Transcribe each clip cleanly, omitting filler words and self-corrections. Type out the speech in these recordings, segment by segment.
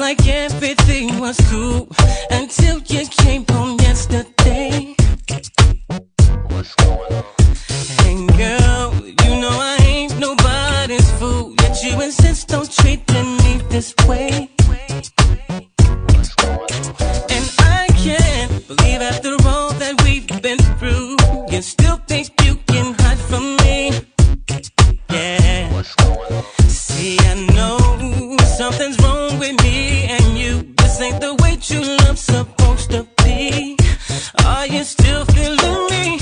like everything was cool until you came home yesterday. What's going on? And girl, you know I ain't nobody's fool, yet you insist on treating me this way. What's going on? And I can't believe after all that we've been through, you still think you can hide from me. Yeah. What's going on? See, I know something's wrong with me and you. This ain't the way true love's supposed to be. Are you still feeling me?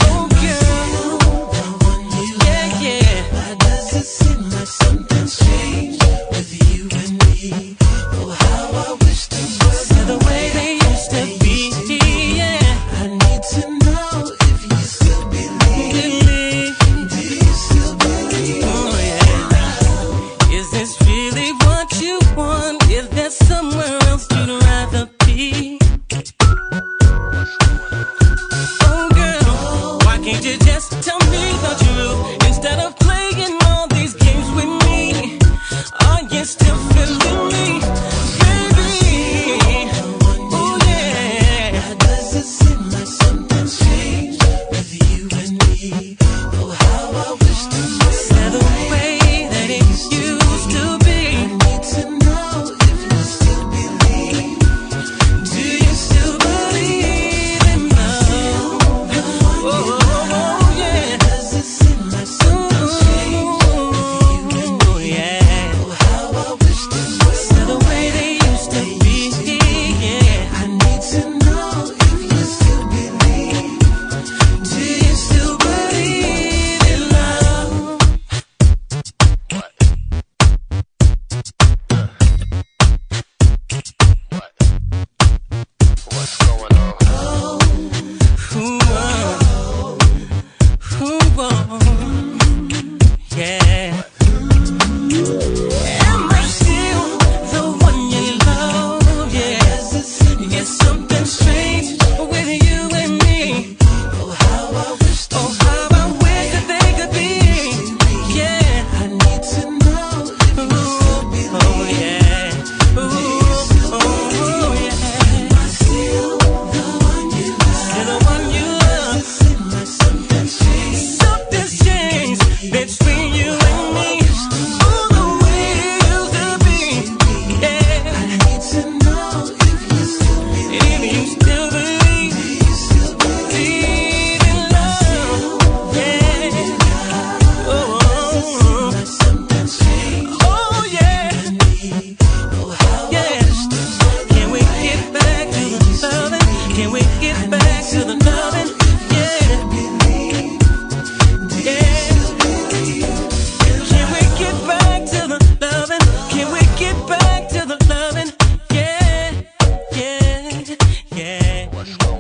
Oh girl, yeah, yeah. Why does it seem like something's changed with you and me? Oh, how I wish things were the way they used to be. Yeah, I need to know if you still believe. Do you still believe? oh yeah. Is this really what you want? Is there somewhere else you'd rather be? Oh girl, why can't you just tell me the truth instead of playing all these games with me? Are you still feeling me, baby? Oh yeah. Why does it seem like something's changed with you and me? Oh, how I wish things were The way that it used to be. I need to know if you still believe. Do you still believe in love? Oh yeah. Does it seem like something's changed with you and me? Oh yeah. Oh, how I wish things were The way they used to be. Yeah. I need to know if you still believe. Do you still believe in love? What's going on? Ooh, oh. Ooh, oh. Yeah. Am I still the one you love? Yeah. It's something strange with you and me. Oh, how I wish Oh, how I wish that they could be. Yeah. I need to know if you still believe. Oh yeah. Ooh, oh yeah. I still the one you love. You're the one you love. Seem like something's changed. Something's changed between you and me. Oh, the way it used to be. Yeah. I need to know if you still believe. If you still believe, Do you still believe? believe in love. Yeah. Oh, Like something's changed oh yeah. with me. Oh, how I Yeah. wish things were Can we get back to the loving? Can we get back to the loving? Yeah. believe. Yeah. Can we get back to the loving? Can we get back to the loving? Yeah. Yeah. Yeah. What's going on?